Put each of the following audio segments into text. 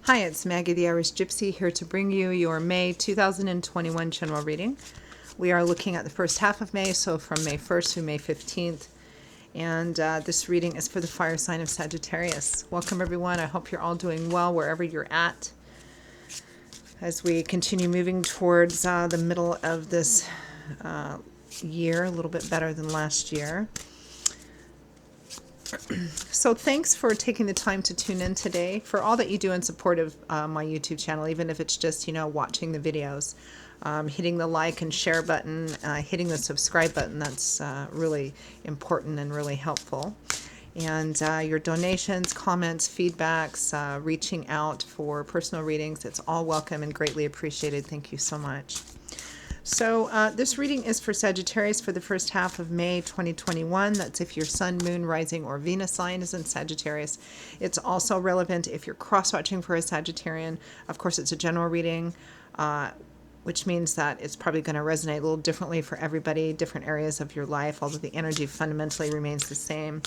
Hi, it's Maggie the Irish Gypsy here to bring you your May 2021 general reading. We are looking at the first half of May, so from May 1st through May 15th. And this reading is for the fire sign of Sagittarius. Welcome, everyone. I hope you're all doing well wherever you're at as we continue moving towards the middle of this year, a little bit better than last year. So thanks for taking the time to tune in today, for all that you do in support of my YouTube channel, even if it's just, watching the videos, hitting the like and share button, hitting the subscribe button. That's really important and really helpful. And your donations, comments, feedbacks, reaching out for personal readings, it's all welcome and greatly appreciated. Thank you so much. So this reading is for Sagittarius for the first half of May 2021. That's if your sun, moon, rising, or Venus sign is in Sagittarius. It's also relevant if you're cross-watching for a Sagittarian. Of course, it's a general reading, which means that it's probably going to resonate a little differently for everybody, different areas of your life, although the energy fundamentally remains the same.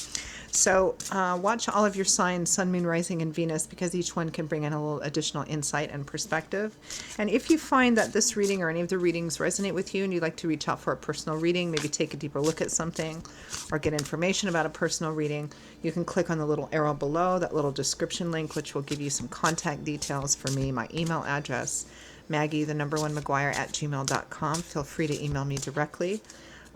So watch all of your signs, sun, moon, rising, and Venus, because each one can bring in a little additional insight and perspective. And if you find that this reading or any of the readings resonate with you and you'd like to reach out for a personal reading, maybe take a deeper look at something or get information about a personal reading, you can click on the little arrow below, that little description link, which will give you some contact details for me, my email address, Maggie1McGuire@gmail.com. Feel free to email me directly.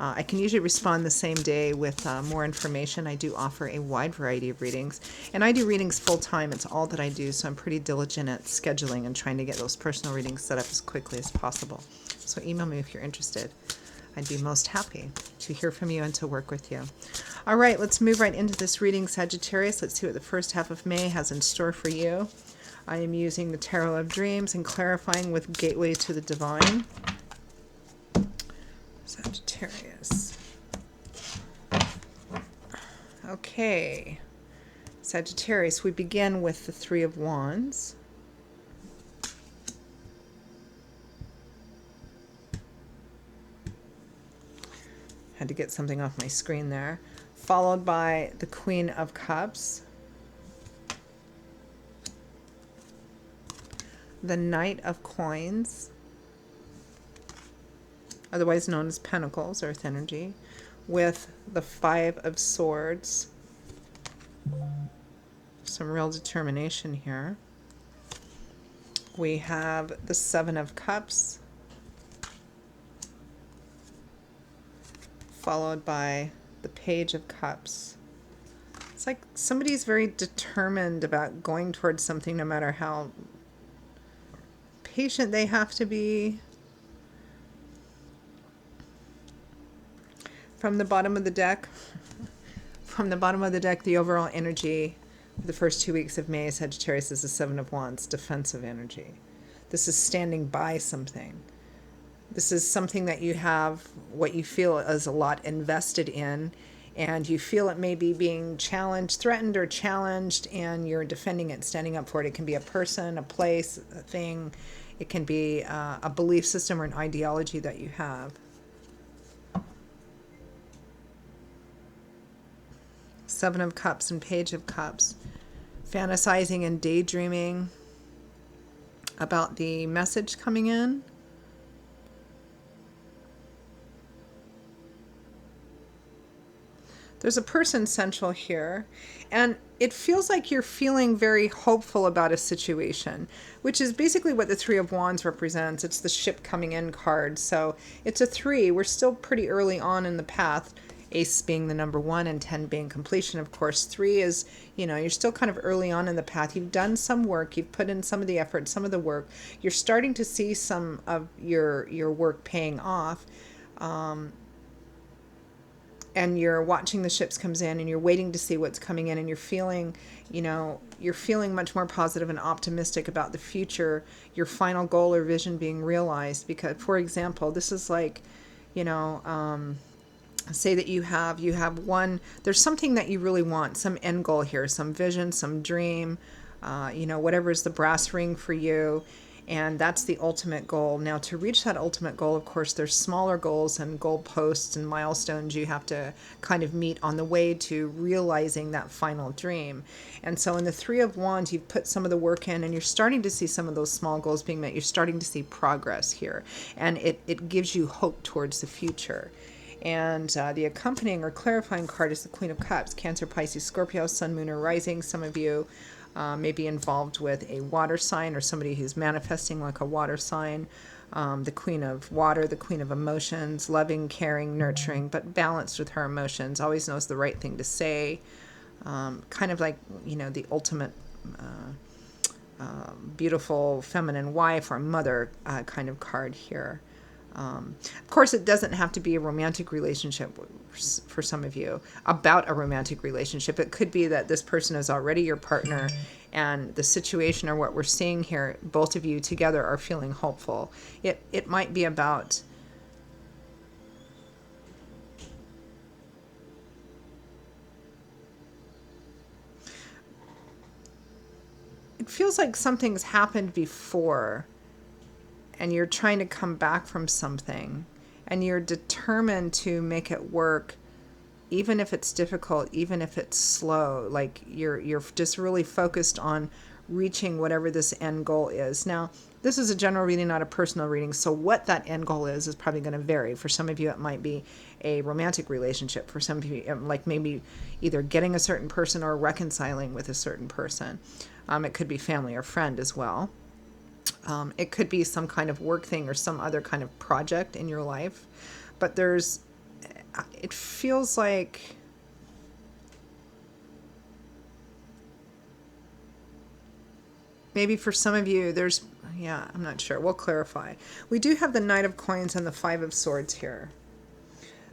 I can usually respond the same day with more information. I do offer a wide variety of readings, and I do readings full-time. It's all that I do, so I'm pretty diligent at scheduling and trying to get those personal readings set up as quickly as possible. So email me if you're interested. I'd be most happy to hear from you and to work with you. All right, let's move right into this reading, Sagittarius. Let's see what the first half of May has in store for you. I am using the Tarot of Dreams and clarifying with Gateway to the Divine. Sagittarius. Okay. Sagittarius, we begin with the Three of Wands. Had to get something off my screen there. Followed by the Queen of Cups. The Knight of Coins, otherwise known as Pentacles, Earth energy, with the Five of Swords. Some real determination here. We have the Seven of Cups, followed by the Page of Cups. It's like somebody's very determined about going towards something, no matter how patient they have to be. From the bottom of the deck, the overall energy for the first 2 weeks of May, Sagittarius, is the Seven of Wands, defensive energy. This is standing by something. This is something that you have, what you feel is a lot invested in, and you feel it may be being challenged, threatened or challenged, and you're defending it, standing up for it. It can be a person, a place, a thing. It can be a belief system or an ideology that you have. Seven of Cups and Page of Cups. Fantasizing and daydreaming about the message coming in. There's a person central here, and it feels like you're feeling very hopeful about a situation, which is basically what the Three of Wands represents. It's the ship coming in card. So it's a 3. We're still pretty early on in the path. Ace being the number 1 and 10 being completion, of course. 3 is, you're still kind of early on in the path. You've done some work. You've put in some of the effort, some of the work. You're starting to see some of your work paying off. And you're watching the ships comes in, and you're waiting to see what's coming in, and you're feeling much more positive and optimistic about the future, your final goal or vision being realized. Because, for example, this is like, say that you have one, there's something that you really want, some end goal here, some vision, some dream, whatever is the brass ring for you. And that's the ultimate goal. Now, to reach that ultimate goal, of course, there's smaller goals and goalposts and milestones you have to kind of meet on the way to realizing that final dream. And so in the Three of Wands, you've put some of the work in, and you're starting to see some of those small goals being met. You're starting to see progress here, and it gives you hope towards the future. And the accompanying or clarifying card is the Queen of Cups. Cancer, Pisces, Scorpio, Sun, Moon, or Rising. Some of you may be involved with a water sign or somebody who's manifesting like a water sign. The Queen of Water, the Queen of Emotions, loving, caring, nurturing, but balanced with her emotions, always knows the right thing to say. Kind of like, you know, the ultimate beautiful feminine wife or mother kind of card here. Of course, it doesn't have to be a romantic relationship for some of you, about a romantic relationship. It could be that this person is already your partner, and the situation or what we're seeing here, both of you together are feeling hopeful. It might be about it feels like something's happened before, and you're trying to come back from something, and you're determined to make it work, even if it's difficult, even if it's slow. Like you're just really focused on reaching whatever this end goal is. Now, this is a general reading, not a personal reading, so what that end goal is probably going to vary. For some of you, it might be a romantic relationship. For some of you, like maybe either getting a certain person or reconciling with a certain person. It could be family or friend as well. It could be some kind of work thing or some other kind of project in your life. But it feels like maybe for some of you, I'm not sure. We'll clarify. We do have the Knight of Coins and the Five of Swords here.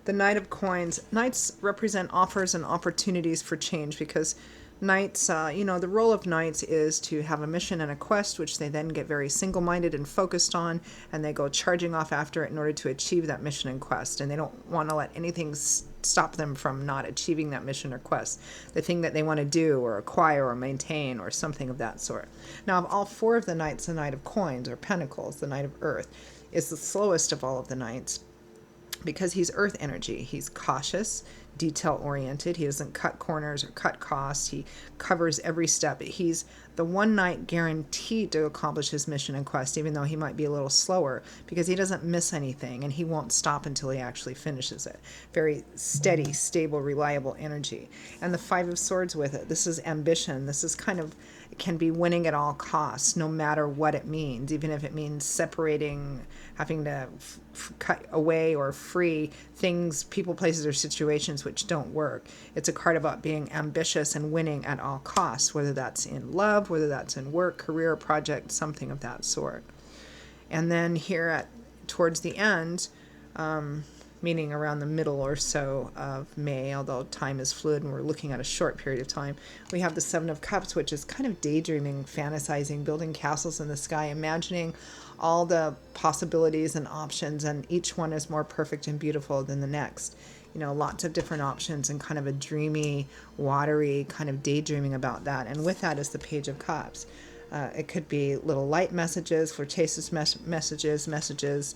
The Knight of Coins. Knights represent offers and opportunities for change, because Knights, the role of Knights is to have a mission and a quest, which they then get very single-minded and focused on, and they go charging off after it in order to achieve that mission and quest. And they don't want to let anything stop them from not achieving that mission or quest, the thing that they want to do or acquire or maintain or something of that sort. Now, of all four of the Knights, the Knight of Coins or Pentacles, the Knight of Earth, is the slowest of all of the Knights, because he's earth energy. He's cautious, detail-oriented. He doesn't cut corners or cut costs. He covers every step. He's the one Knight guaranteed to accomplish his mission and quest, even though he might be a little slower, because he doesn't miss anything, and he won't stop until he actually finishes it. Very steady, stable, reliable energy. And the Five of Swords with it. This is ambition. This is kind of, it can be winning at all costs, no matter what it means, even if it means separating, having to cut away or free things, people, places, or situations which don't work. It's a card about being ambitious and winning at all costs, whether that's in love, whether that's in work, career, project, something of that sort. And then here towards the end, meaning around the middle or so of May, although time is fluid and we're looking at a short period of time, we have the Seven of Cups, which is kind of daydreaming, fantasizing, building castles in the sky, imagining all the possibilities and options, and each one is more perfect and beautiful than the next. Lots of different options and kind of a dreamy, watery kind of daydreaming about that. And with that is the Page of Cups. It could be little light messages, flirtatious messages.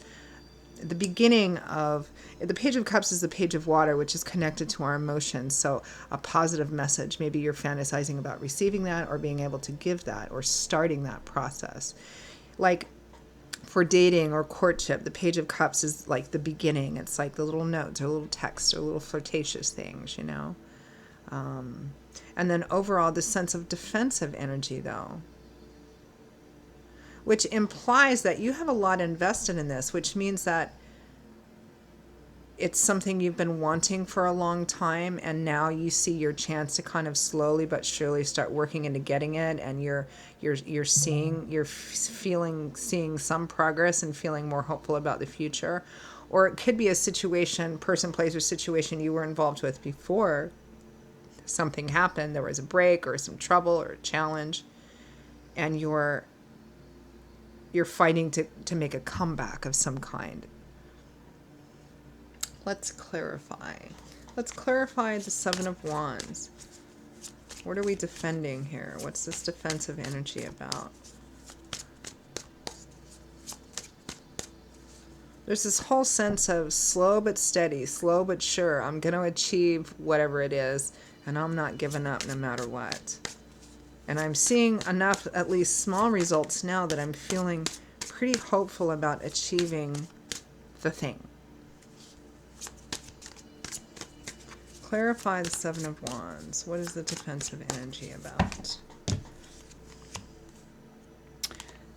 The beginning of the Page of Cups is the Page of Water, which is connected to our emotions. So a positive message. Maybe you're fantasizing about receiving that or being able to give that or starting that process. Like for dating or courtship, the Page of Cups is like the beginning. It's like the little notes or little texts or little flirtatious things, And then overall, the sense of defensive energy, though, which implies that you have a lot invested in this, which means that it's something you've been wanting for a long time, and now you see your chance to kind of slowly but surely start working into getting it, and you're seeing some progress and feeling more hopeful about the future. Or it could be a situation, person, place, or situation you were involved with before something happened. There was a break or some trouble or a challenge, and you're fighting to make a comeback of some kind. Let's clarify. Let's clarify the Seven of Wands. What are we defending here? What's this defensive energy about? There's this whole sense of slow but steady, slow but sure. I'm going to achieve whatever it is, and I'm not giving up no matter what. And I'm seeing enough, at least small results now, that I'm feeling pretty hopeful about achieving the thing. Clarify the Seven of Wands. What is the defensive energy about?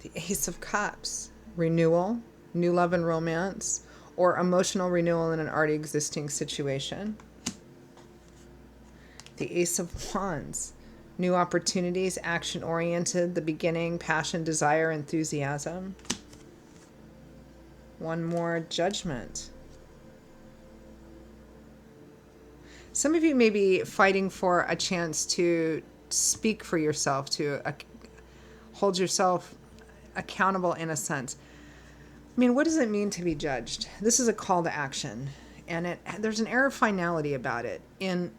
The Ace of Cups. Renewal, new love and romance, or emotional renewal in an already existing situation. The Ace of Wands. New opportunities, action-oriented, the beginning, passion, desire, enthusiasm. One more, Judgment. Some of you may be fighting for a chance to speak for yourself, to hold yourself accountable in a sense. I mean, what does it mean to be judged? This is a call to action, and there's an air of finality about it. In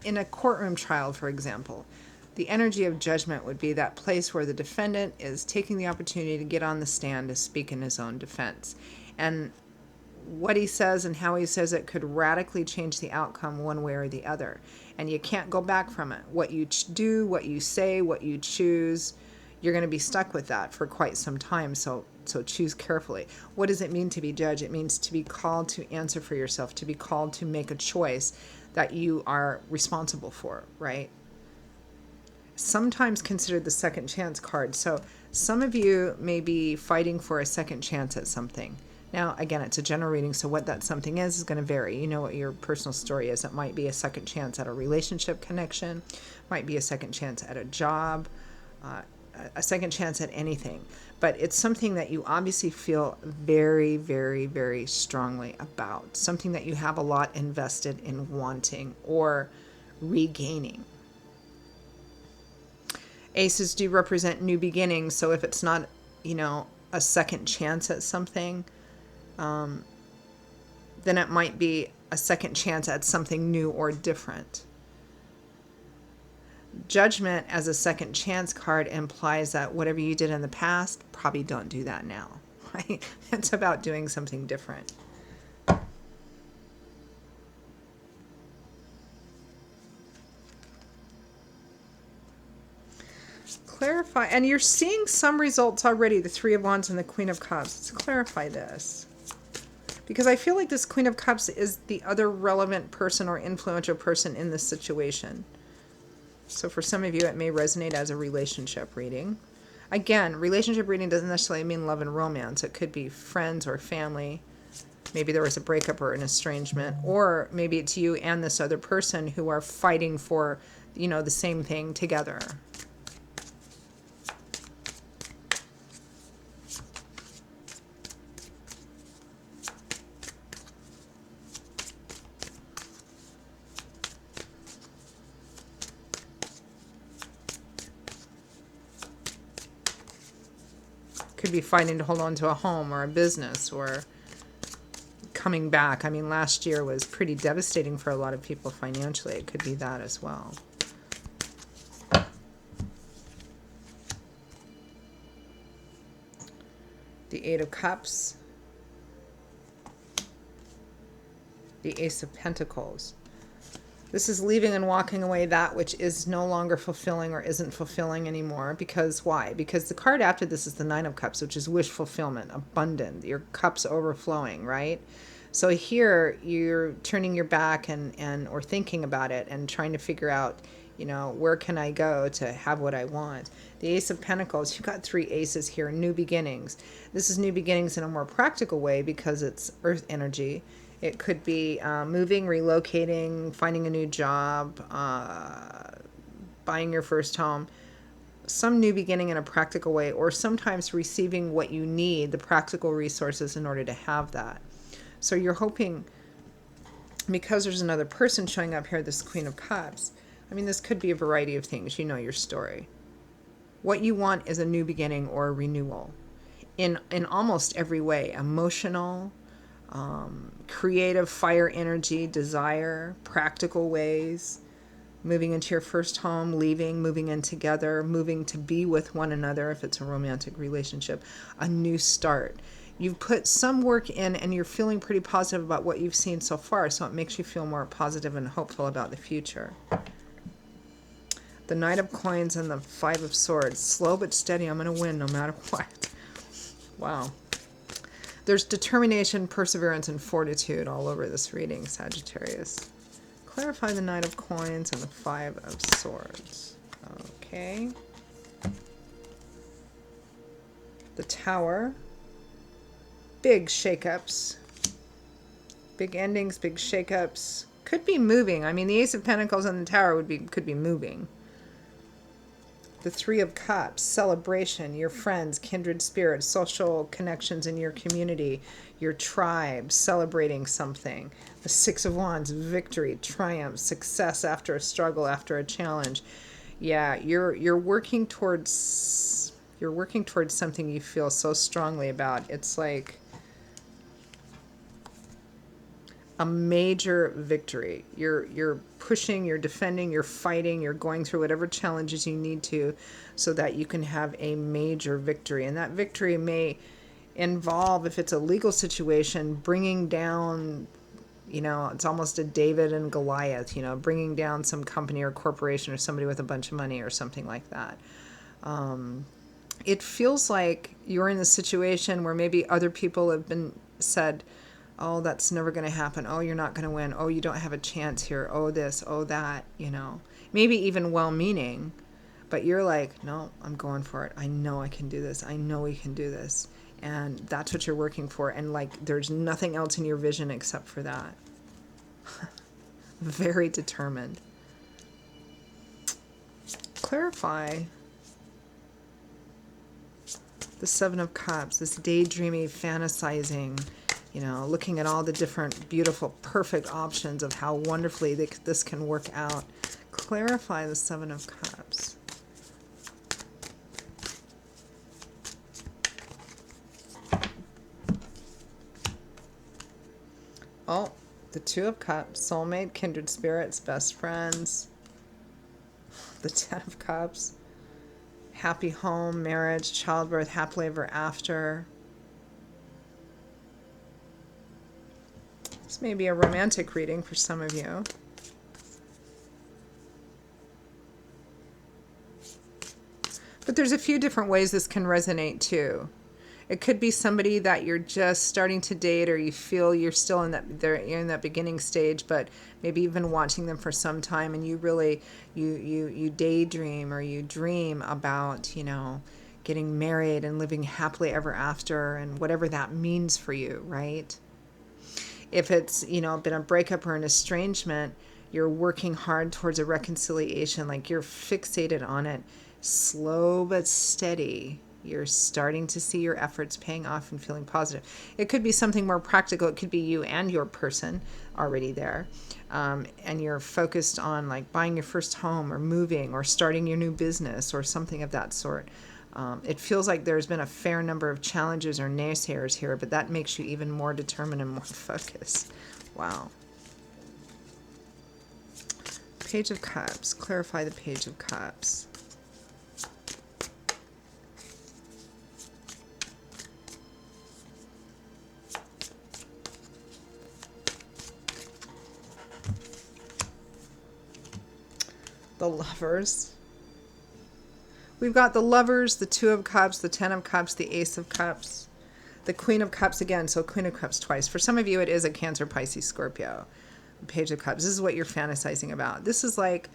a courtroom trial, for example, the energy of judgment would be that place where the defendant is taking the opportunity to get on the stand to speak in his own defense. And what he says and how he says it could radically change the outcome one way or the other. And you can't go back from it. What you do, what you say, what you choose, you're going to be stuck with that for quite some time. So choose carefully. What does it mean to be judged? It means to be called to answer for yourself, to be called to make a choice that you are responsible for, right? Sometimes considered the second chance card. So some of you may be fighting for a second chance at something. Now, again, it's a general reading, so what that something is going to vary. You know what your personal story is. It might be a second chance at a relationship connection, might be a second chance at a job, a second chance at anything. But it's something that you obviously feel very, very, very strongly about. Something that you have a lot invested in wanting or regaining. Aces do represent new beginnings, so if it's not, a second chance at something, then it might be a second chance at something new or different. Judgment as a second chance card implies that whatever you did in the past, probably don't do that now, right? It's about doing something different. Clarify, and you're seeing some results already, the Three of Wands and the Queen of Cups. Let's clarify this. Because I feel like this Queen of Cups is the other relevant person or influential person in this situation. So for some of you, it may resonate as a relationship reading. Again, relationship reading doesn't necessarily mean love and romance. It could be friends or family. Maybe there was a breakup or an estrangement. Or maybe it's you and this other person who are fighting for, the same thing together. Could be fighting to hold on to a home or a business or coming back. I mean, last year was pretty devastating for a lot of people financially. It could be that as well. The Eight of Cups. The Ace of Pentacles. This is leaving and walking away that which is no longer fulfilling or isn't fulfilling anymore. Because why? Because the card after this is the Nine of Cups, which is wish fulfillment, abundant, your cups overflowing, right? So here you're turning your back and or thinking about it and trying to figure out, where can I go to have what I want? The Ace of Pentacles, you've got three aces here, new beginnings. This is new beginnings in a more practical way because it's earth energy. It could be moving, relocating, finding a new job, buying your first home, some new beginning in a practical way, or sometimes receiving what you need, the practical resources in order to have that. So you're hoping, because there's another person showing up here, this Queen of Cups, I mean, this could be a variety of things. You know your story. What you want is a new beginning or a renewal in almost every way. Emotional, creative, fire energy, desire, practical ways, moving into your first home, leaving, moving in together, moving to be with one another if it's a romantic relationship, a new start. you've put some work in and you're feeling pretty positive about what you've seen so far, so it makes you feel more positive and hopeful about the future. The Knight of Coins and the Five of Swords. Slow but steady. I'm going to win no matter what. Wow. There's determination, perseverance, and fortitude all over this reading, Sagittarius. Clarify the Knight of Coins and the Five of Swords. Okay. The Tower. Big shakeups. Big endings, big shakeups. Could be moving. I mean, the Ace of Pentacles and the Tower could be moving. The Three of Cups, celebration, your friends, kindred spirits, social connections in your community, your tribe, celebrating something. The Six of Wands, victory, triumph, success after a struggle, after a challenge. Yeah, you're working towards something you feel so strongly about. It's like a major victory. You're pushing, you're defending, you're fighting, you're going through whatever challenges you need to so that you can have a major victory. And that victory may involve, if it's a legal situation, bringing down, you know, it's almost a David and Goliath, you know, bringing down some company or corporation or somebody with a bunch of money or something like that. It feels like you're in a situation where maybe other people have been said, oh, that's never going to happen. Oh, you're not going to win. Oh, you don't have a chance here. Oh, this, oh, that, you know. Maybe even well-meaning, but you're like, no, I'm going for it. I know I can do this. I know we can do this. And that's what you're working for. And like, there's nothing else in your vision except for that. Very determined. Clarify the Seven of Cups, this daydreamy, fantasizing, you know, looking at all the different, beautiful, perfect options of how wonderfully this can work out. Clarify the Seven of Cups. Oh, the Two of Cups, soulmate, kindred spirits, best friends. The Ten of Cups, happy home, marriage, childbirth, happily ever after. This may be a romantic reading for some of you. But there's a few different ways this can resonate too. It could be somebody that you're just starting to date, or you feel you're still in that, you're in that beginning stage, but maybe you've been watching them for some time, and you really you daydream or you dream about, you know, getting married and living happily ever after, and whatever that means for you, right? If it's, you know, been a breakup or an estrangement, you're working hard towards a reconciliation, like you're fixated on it, slow but steady. You're starting to see your efforts paying off and feeling positive. It could be something more practical. It could be you and your person already there. And you're focused on like buying your first home or moving or starting your new business or something of that sort. It feels like there's been a fair number of challenges or naysayers here, but that makes you even more determined and more focused. Wow. Page of Cups. Clarify the Page of Cups. The Lovers. We've got the Lovers, the Two of Cups, the Ten of Cups, the Ace of Cups, the Queen of Cups again, so Queen of Cups twice. For some of you, it is a Cancer, Pisces, Scorpio. Page of Cups. This is what you're fantasizing about. This is like,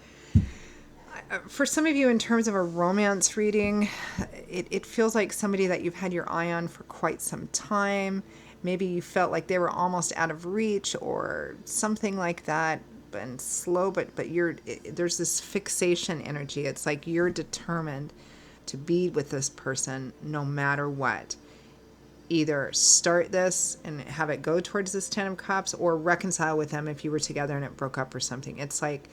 for some of you, in terms of a romance reading, it feels like somebody that you've had your eye on for quite some time. Maybe you felt like they were almost out of reach or something like that. And slow, but there's this fixation energy. It's like you're determined to be with this person no matter what. Either start this and have it go towards this Ten of Cups, or reconcile with them if you were together and it broke up or something. It's like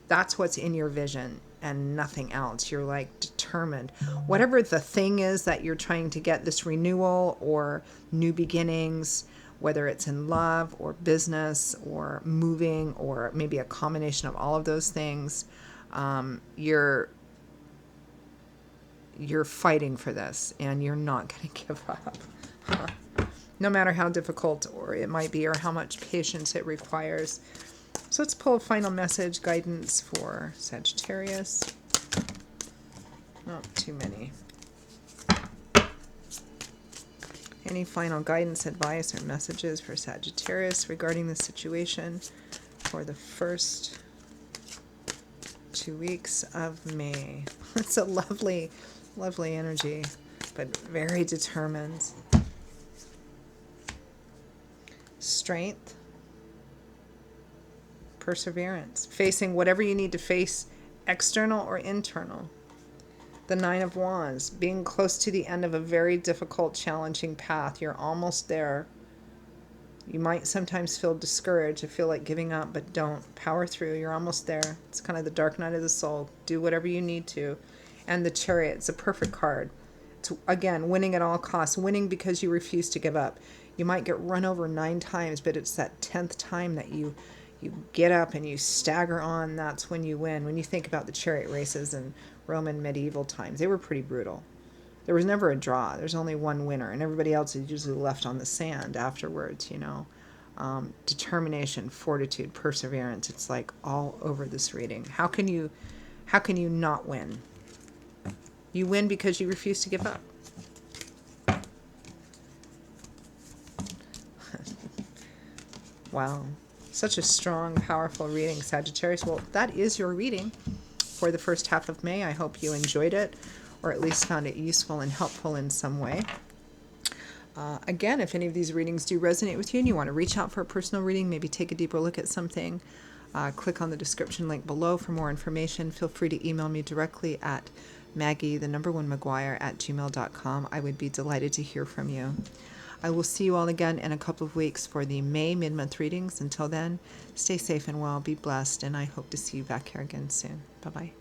that's what's in your vision and nothing else. You're like determined. Whatever the thing is that you're trying to get, this renewal or new beginnings, whether it's in love or business or moving or maybe a combination of all of those things, you're fighting for this and you're not going to give up. No matter how difficult or it might be or how much patience it requires. So let's pull a final message, guidance for Sagittarius. Not too many. Any final guidance, advice, or messages for Sagittarius regarding the situation for the first 2 weeks of May? It's a lovely, lovely energy, but very determined. Strength. Perseverance. Facing whatever you need to face, external or internal. The Nine of Wands. Being close to the end of a very difficult, challenging path. You're almost there. You might sometimes feel discouraged or feel like giving up, but don't. Power through. You're almost there. It's kind of the dark night of the soul. Do whatever you need to. And the Chariot. It's a perfect card. It's, again, winning at all costs. Winning because you refuse to give up. You might get run over 9 times, but it's that 10th time that you get up and you stagger on. That's when you win. When you think about the chariot races in Roman medieval times, they were pretty brutal. There was never a draw. There's only one winner, and everybody else is usually left on the sand afterwards, you know. Determination, fortitude, perseverance. It's like all over this reading. How can you not win? You win because you refuse to give up. Wow. Such a strong, powerful reading, Sagittarius. Well, that is your reading for the first half of May. I hope you enjoyed it, or at least found it useful and helpful in some way. Again, if any of these readings do resonate with you and you want to reach out for a personal reading, maybe take a deeper look at something, click on the description link below for more information. Feel free to email me directly at Maggie1McGuire@gmail.com. I would be delighted to hear from you. I will see you all again in a couple of weeks for the May mid-month readings. Until then, stay safe and well, be blessed, and I hope to see you back here again soon. Bye-bye.